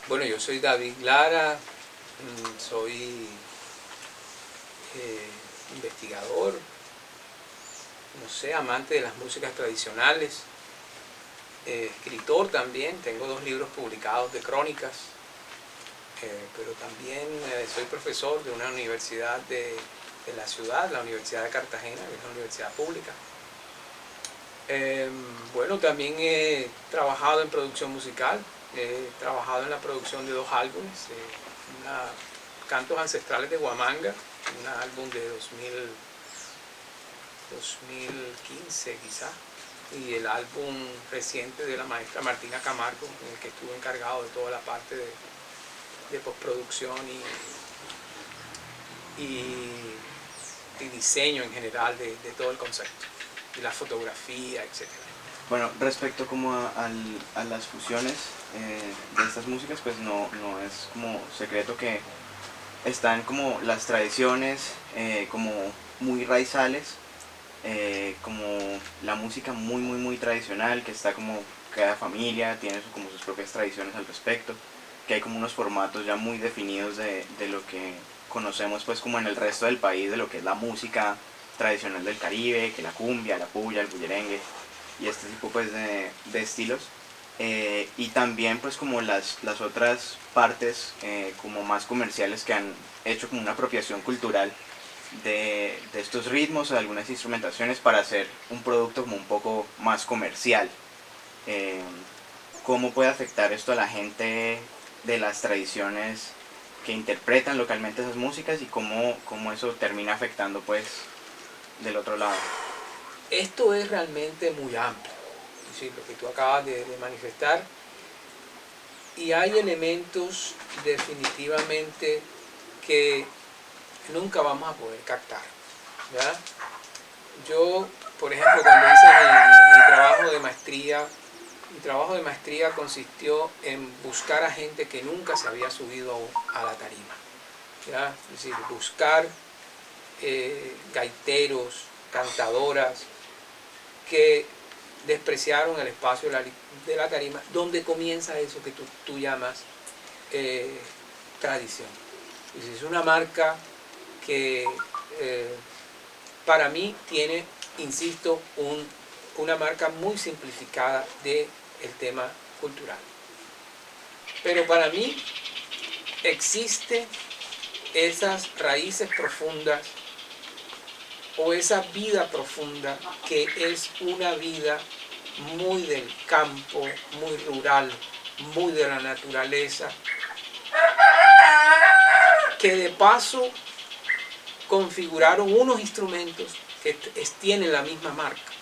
Bueno, yo soy David Lara, soy investigador, no sé, amante de las músicas tradicionales, escritor también, tengo 2 libros publicados de crónicas, pero también soy profesor de una universidad de la ciudad, la Universidad de Cartagena, que es una universidad pública. Bueno, también he trabajado en producción musical, he trabajado en la producción de 2 álbumes, Cantos Ancestrales de Huamanga, un álbum de 2015 quizá, y el álbum reciente de la maestra Martina Camargo, en el que estuve encargado de toda la parte de postproducción y diseño en general de todo el concepto, y la fotografía, etc. Bueno, respecto como a las fusiones de estas músicas, pues no es como secreto que están como las tradiciones como muy raizales, como la música muy tradicional, que está como cada familia tiene como sus propias tradiciones al respecto, que hay como unos formatos ya muy definidos de lo que conocemos pues como en el resto del país, de lo que es la música tradicional del Caribe, que la cumbia, la puya, el bullerengue y este tipo pues de estilos. Y también pues como las otras partes como más comerciales que han hecho como una apropiación cultural de estos ritmos o de algunas instrumentaciones para hacer un producto como un poco más comercial. Eh, ¿Cómo puede afectar esto a la gente de las tradiciones que interpretan localmente esas músicas y cómo eso termina afectando pues del otro lado? Esto es realmente muy amplio, es decir, lo que tú acabas de manifestar, y hay elementos definitivamente que nunca vamos a poder captar, ¿ya? Yo, por ejemplo, cuando hice mi trabajo de maestría, mi trabajo de maestría consistió en buscar a gente que nunca se había subido a la tarima, ¿ya? Es decir, buscar gaiteros, cantadoras que despreciaron el espacio de la tarima, donde comienza eso que tú llamas tradición. Es una marca que para mí tiene, insisto, una marca muy simplificada del tema cultural. Pero para mí existe esas raíces profundas o esa vida profunda que es una vida muy del campo, muy rural, muy de la naturaleza, que de paso configuraron unos instrumentos que tienen la misma marca.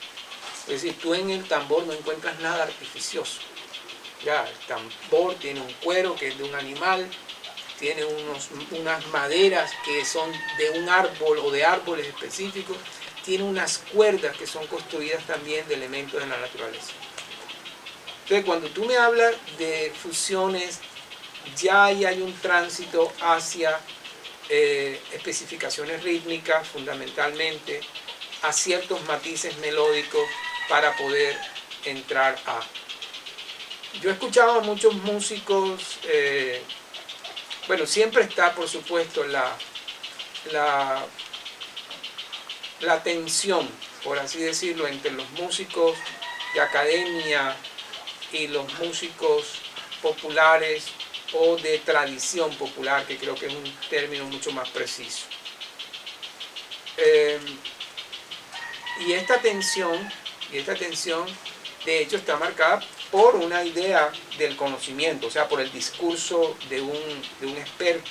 Es decir, tú en el tambor no encuentras nada artificioso. Ya, el tambor tiene un cuero que es de un animal, tiene unas maderas que son de un árbol o de árboles específicos, tiene unas cuerdas que son construidas también de elementos de la naturaleza. Entonces, cuando tú me hablas de fusiones, ya ahí hay un tránsito hacia especificaciones rítmicas fundamentalmente, a ciertos matices melódicos para poder entrar a... Yo he escuchado a muchos músicos, bueno, siempre está por supuesto la tensión, por así decirlo, entre los músicos de academia y los músicos populares o de tradición popular, que creo que es un término mucho más preciso. Y esta tensión, de hecho, está marcada por una idea del conocimiento, o sea, por el discurso de un experto,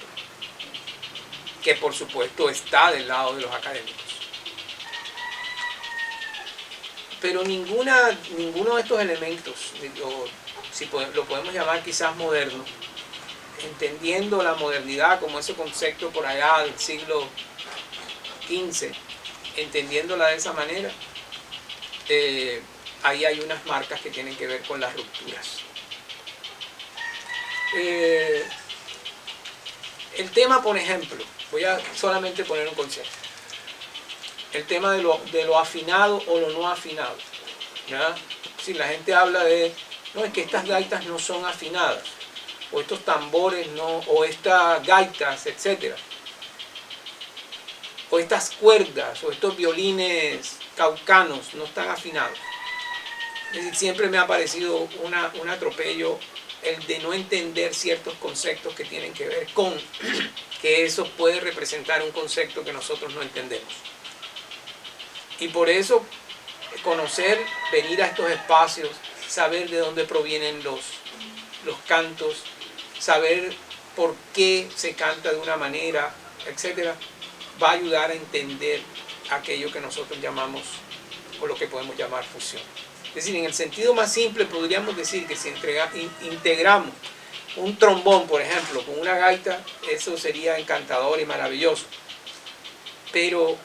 que por supuesto está del lado de los académicos. Pero ninguno de estos elementos, o si lo podemos llamar quizás moderno, entendiendo la modernidad como ese concepto por allá del siglo XV, entendiéndola de esa manera, ahí hay unas marcas que tienen que ver con las rupturas. El tema, por ejemplo, voy a solamente poner un concepto. El tema de lo afinado o lo no afinado, ¿ya? Si la gente habla de, no, es que estas gaitas no son afinadas. o estos tambores, ¿no? O estas gaitas, etcétera, o estas cuerdas, o estos violines caucanos no están afinados. Es decir, siempre me ha parecido un atropello el de no entender ciertos conceptos que tienen que ver con que eso puede representar un concepto que nosotros no entendemos. Y por eso conocer, venir a estos espacios, saber de dónde provienen los cantos, saber por qué se canta de una manera, etcétera, va a ayudar a entender aquello que nosotros llamamos, o lo que podemos llamar fusión. Es decir, en el sentido más simple podríamos decir que si integramos un trombón, por ejemplo, con una gaita, eso sería encantador y maravilloso. Pero,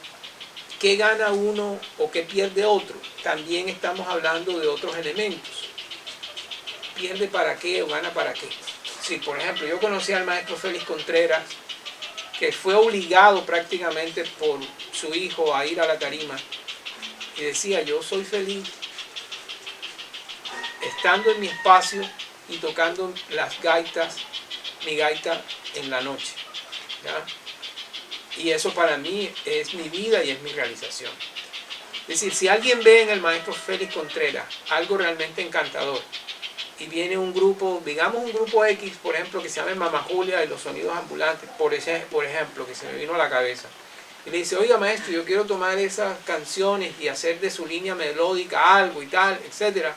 ¿qué gana uno o qué pierde otro? También estamos hablando de otros elementos. ¿Pierde para qué o gana para qué? Sí, por ejemplo, yo conocí al maestro Félix Contreras, que fue obligado prácticamente por su hijo a ir a la tarima, y decía: yo soy feliz estando en mi espacio y tocando las gaitas, mi gaita en la noche, ¿ya? Y eso para mí es mi vida y es mi realización. Es decir, si alguien ve en el maestro Félix Contreras algo realmente encantador, y viene un grupo, digamos un grupo X, por ejemplo, que se llama Mamá Julia y los Sonidos Ambulantes, por ejemplo, que se me vino a la cabeza, y le dice: oiga maestro, yo quiero tomar esas canciones y hacer de su línea melódica algo y tal, etcétera.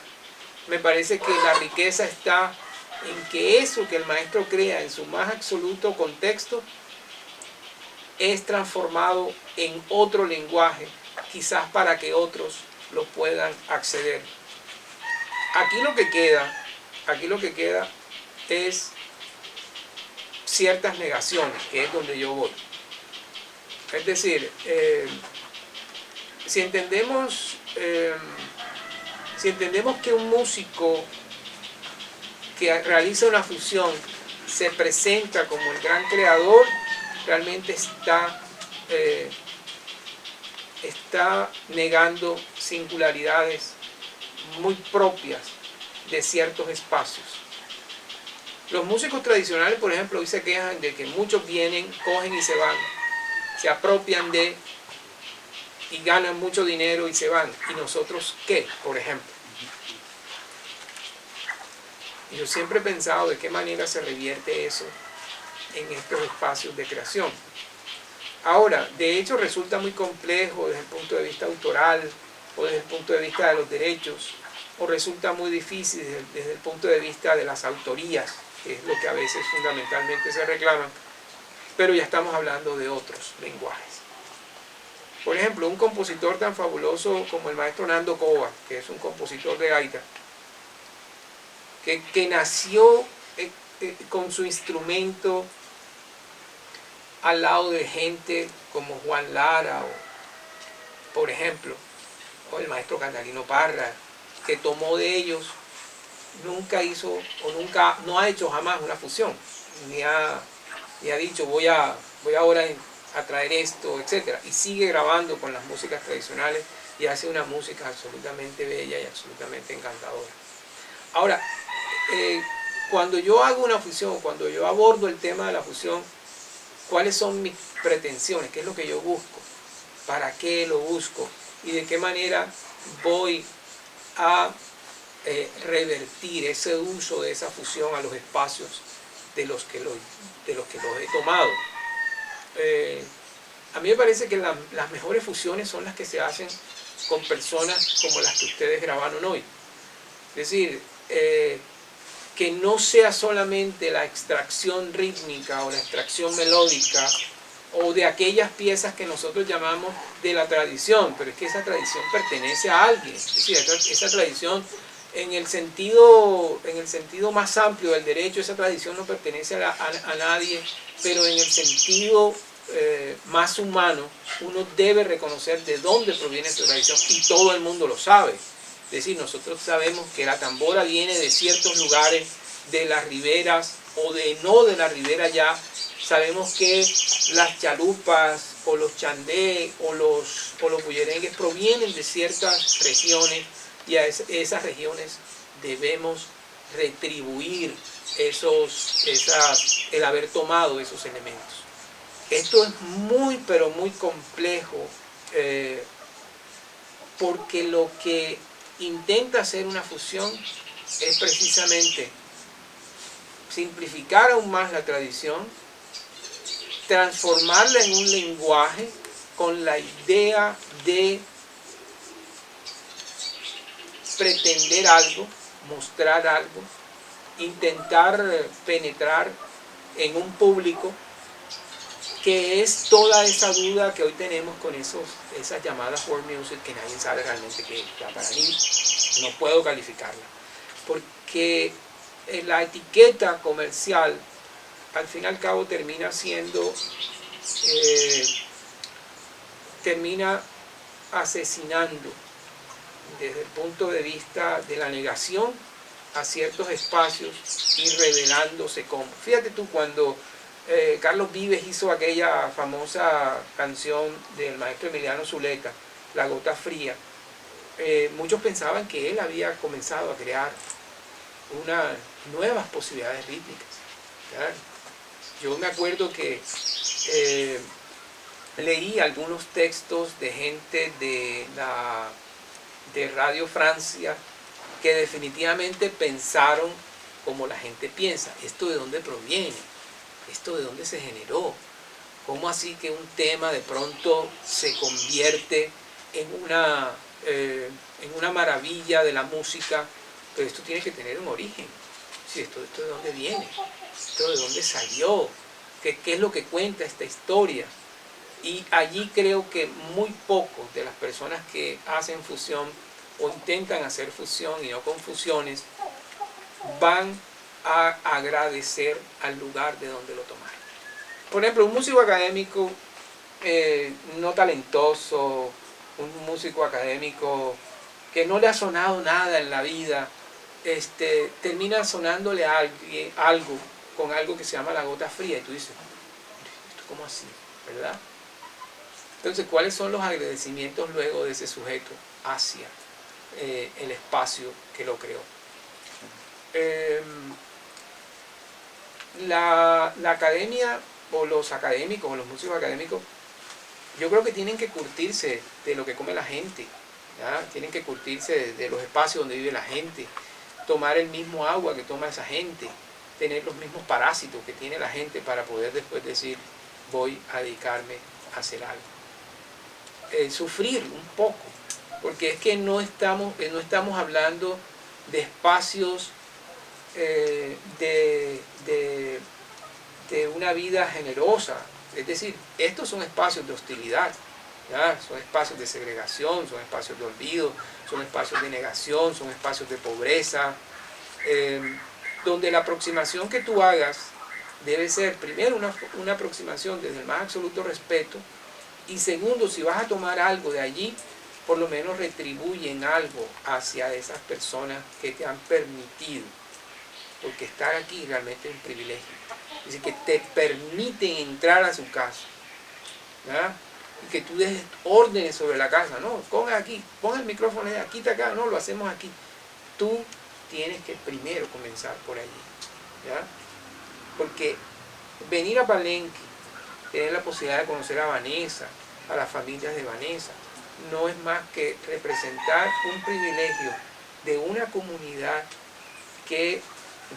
Me parece que la riqueza está en que eso que el maestro crea en su más absoluto contexto es transformado en otro lenguaje, quizás para que otros lo puedan acceder. Aquí lo que queda es ciertas negaciones, que es donde yo voy. Es decir, si entendemos que un músico que realiza una fusión se presenta como el gran creador, realmente está negando singularidades muy propias de ciertos espacios. Los músicos tradicionales, por ejemplo, hoy se quejan de que muchos vienen, cogen y se van, se apropian de y ganan mucho dinero y se van. ¿Y nosotros qué, por ejemplo? Y yo siempre he pensado de qué manera se revierte eso en estos espacios de creación. Ahora, de hecho resulta muy complejo desde el punto de vista autoral o desde el punto de vista de los derechos, o resulta muy difícil desde el punto de vista de las autorías, que es lo que a veces fundamentalmente se reclaman, pero ya estamos hablando de otros lenguajes. Por ejemplo, un compositor tan fabuloso como el maestro Nando Cova, que es un compositor de gaita, que nació con su instrumento al lado de gente como Juan Lara, o, por ejemplo, o el maestro Catalino Parra, que tomó de ellos, no ha hecho jamás una fusión, ni ha dicho voy ahora a traer esto, etc. Y sigue grabando con las músicas tradicionales y hace una música absolutamente bella y absolutamente encantadora. Ahora, cuando yo hago una fusión, cuando yo abordo el tema de la fusión, ¿cuáles son mis pretensiones? ¿Qué es lo que yo busco? ¿Para qué lo busco? ¿Y de qué manera voy a revertir ese uso de esa fusión a los espacios de los que los he tomado? A mí me parece que las mejores fusiones son las que se hacen con personas como las que ustedes grabaron hoy. Es decir, que no sea solamente la extracción rítmica o la extracción melódica o de aquellas piezas que nosotros llamamos de la tradición, pero es que esa tradición pertenece a alguien. Es decir, esa tradición en el sentido más amplio del derecho, esa tradición no pertenece a nadie, pero en el sentido más humano, uno debe reconocer de dónde proviene esa tradición, y todo el mundo lo sabe. Es decir, nosotros sabemos que la tambora viene de ciertos lugares, de las riberas o no de la ribera ya. Sabemos que las chalupas o los chandé o los bullerengues provienen de ciertas regiones, y a esas regiones debemos retribuir el haber tomado esos elementos. Esto es muy, pero muy complejo, porque lo que intenta hacer una fusión es precisamente simplificar aún más la tradición, transformarla en un lenguaje con la idea de pretender algo, mostrar algo, intentar penetrar en un público, que es toda esa duda que hoy tenemos con esas llamadas world music, que nadie sabe realmente qué es. Para mí no puedo calificarla, porque la etiqueta comercial al fin y al cabo termina siendo, termina asesinando desde el punto de vista de la negación a ciertos espacios y revelándose como. Fíjate tú, cuando Carlos Vives hizo aquella famosa canción del maestro Emiliano Zuleta, La Gota Fría, muchos pensaban que él había comenzado a crear nuevas posibilidades rítmicas, ¿verdad? Yo me acuerdo que leí algunos textos de gente de Radio Francia que definitivamente pensaron como la gente piensa. ¿Esto de dónde proviene? ¿Esto de dónde se generó? ¿Cómo así que un tema de pronto se convierte en una maravilla de la música? Pero esto tiene que tener un origen. Sí, esto de dónde viene, esto de dónde salió, qué es lo que cuenta esta historia. Y allí creo que muy pocos de las personas que hacen fusión o intentan hacer fusión y no confusiones van a agradecer al lugar de donde lo tomaron. Por ejemplo, un músico académico no talentoso, un músico académico que no le ha sonado nada en la vida, termina sonándole a alguien algo con algo que se llama La Gota Fría, y tú dices, ¿esto cómo así? ¿Verdad? Entonces, ¿cuáles son los agradecimientos luego de ese sujeto hacia el espacio que lo creó? La academia, o los académicos, o los músicos académicos, yo creo que tienen que curtirse de lo que come la gente, ¿ya? Tienen que curtirse de los espacios donde vive la gente, tomar el mismo agua que toma esa gente, tener los mismos parásitos que tiene la gente para poder después decir, voy a dedicarme a hacer algo. Sufrir un poco, porque es que no estamos hablando de espacios de una vida generosa. Es decir, estos son espacios de hostilidad, ¿ya? Son espacios de segregación, son espacios de olvido, son espacios de negación, son espacios de pobreza, donde la aproximación que tú hagas debe ser, primero, una aproximación desde el más absoluto respeto, y segundo, si vas a tomar algo de allí, por lo menos retribuyen algo hacia esas personas que te han permitido, porque estar aquí realmente es un privilegio. Es decir, que te permiten entrar a su casa, ¿verdad? Y que tú des órdenes sobre la casa. No, ponga aquí, pon el micrófono aquí, quita acá, no, lo hacemos aquí. Tú tienes que primero comenzar por allí, ¿ya? Porque venir a Palenque, tener la posibilidad de conocer a Vanessa, a las familias de Vanessa, no es más que representar un privilegio de una comunidad que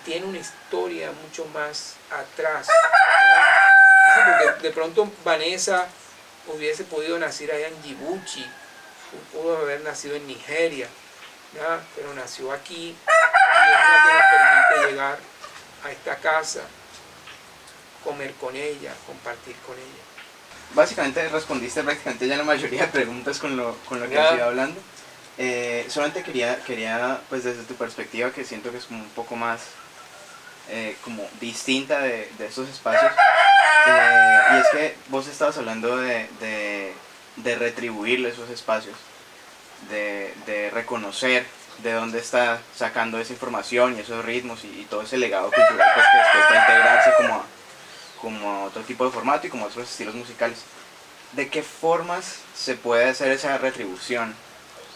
tiene una historia mucho más atrás, ¿verdad? Porque de pronto Vanessa hubiese podido nacer allá en Djibouti, pudo haber nacido en Nigeria, ¿verdad? Pero nació aquí, y es la que nos permite llegar a esta casa, comer con ella, compartir con ella. Básicamente respondiste prácticamente ya la mayoría de preguntas con lo que has ido hablando. Solamente quería, pues desde tu perspectiva, que siento que es como un poco más como distinta de estos espacios, y es que vos estabas hablando de retribuirle esos espacios, de reconocer de dónde está sacando esa información y esos ritmos y todo ese legado cultural, pues, que después va a integrarse como otro tipo de formato y como otros estilos musicales. ¿De qué formas se puede hacer esa retribución?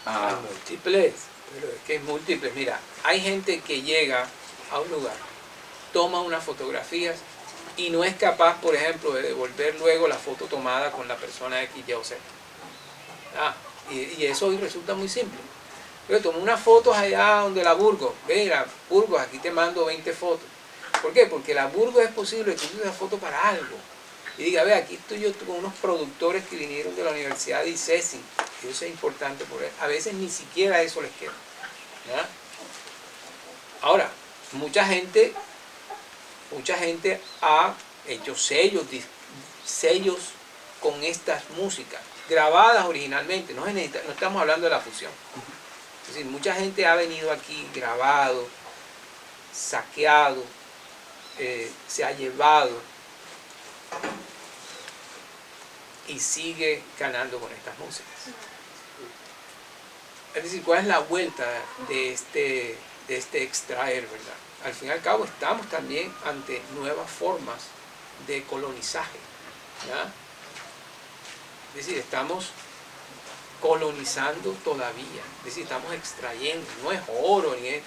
Hay múltiples, pero es que es múltiples. Mira, hay gente que llega a un lugar toma unas fotografías y no es capaz, por ejemplo, de devolver luego la foto tomada con la persona X, Y o Z. Y eso hoy resulta muy simple. Yo tomo unas fotos allá donde la Burgos. Mira, Burgos, aquí te mando 20 fotos. ¿Por qué? Porque la Burgos es posible que tú uses la foto para algo. Y diga, ve, aquí estoy yo con unos productores que vinieron de la Universidad de ICESI. Y eso es importante, porque a veces ni siquiera eso les queda. ¿Ya? Ahora, mucha gente ha hecho sellos con estas músicas, grabadas originalmente. No estamos hablando de la fusión. Es decir, mucha gente ha venido aquí, grabado, saqueado, se ha llevado y sigue ganando con estas músicas. Es decir, ¿cuál es la vuelta de este extraer, verdad? Al fin y al cabo estamos también ante nuevas formas de colonizaje, ¿ya? Es decir, estamos colonizando todavía, es decir, estamos extrayendo, no es oro ni es,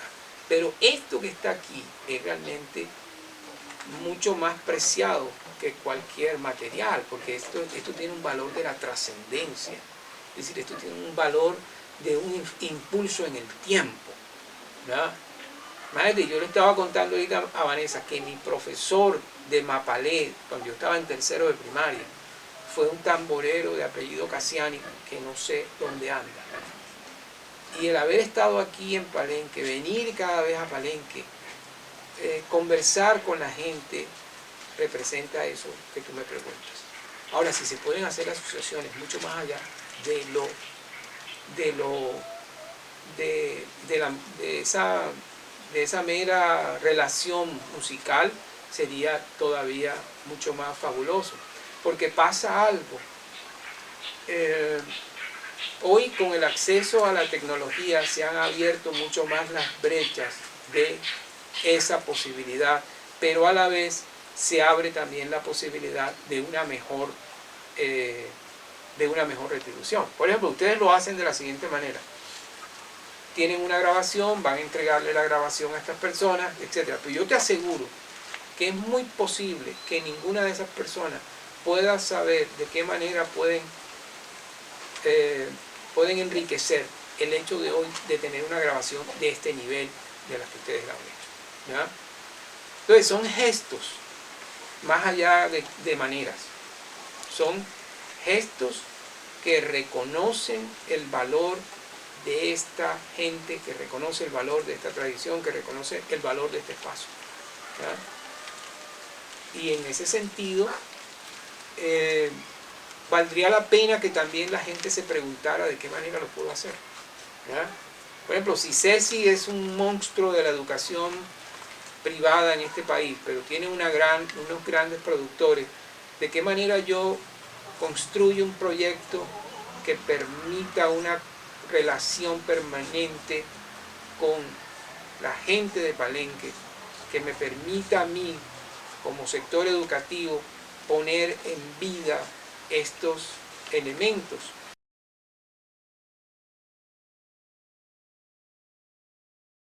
pero esto que está aquí es realmente mucho más preciado que cualquier material, porque esto tiene un valor de la trascendencia, es decir, esto tiene un valor de un impulso en el tiempo, ¿verdad? Imagínate, yo le estaba contando ahorita a Vanessa que mi profesor de Mapalé, cuando yo estaba en tercero de primaria, fue un tamborero de apellido Cassiani, que no sé dónde anda. Y el haber estado aquí en Palenque, venir cada vez a Palenque, conversar con la gente, representa eso que tú me preguntas. Ahora, si se pueden hacer asociaciones mucho más allá de esa mera relación musical, sería todavía mucho más fabuloso. Porque pasa algo. Hoy con el acceso a la tecnología se han abierto mucho más las brechas de esa posibilidad, pero a la vez se abre también la posibilidad de una mejor retribución. Por ejemplo, ustedes lo hacen de la siguiente manera. Tienen una grabación, van a entregarle la grabación a estas personas, etc. Pero yo te aseguro que es muy posible que ninguna de esas personas pueda saber de qué manera pueden enriquecer el hecho de hoy de tener una grabación de este nivel de las que ustedes la han hecho, ¿ya? Entonces son gestos, más allá de maneras, son gestos que reconocen el valor de esta gente, que reconoce el valor de esta tradición, que reconoce el valor de este espacio, ¿ya? Y en ese sentido, valdría la pena que también la gente se preguntara de qué manera lo puedo hacer, ¿ya? Por ejemplo, si ICESI es un monstruo de la educación privada en este país, pero tiene unos grandes productores, ¿de qué manera yo construyo un proyecto que permita una relación permanente con la gente de Palenque, que me permita a mí, como sector educativo, poner en vida estos elementos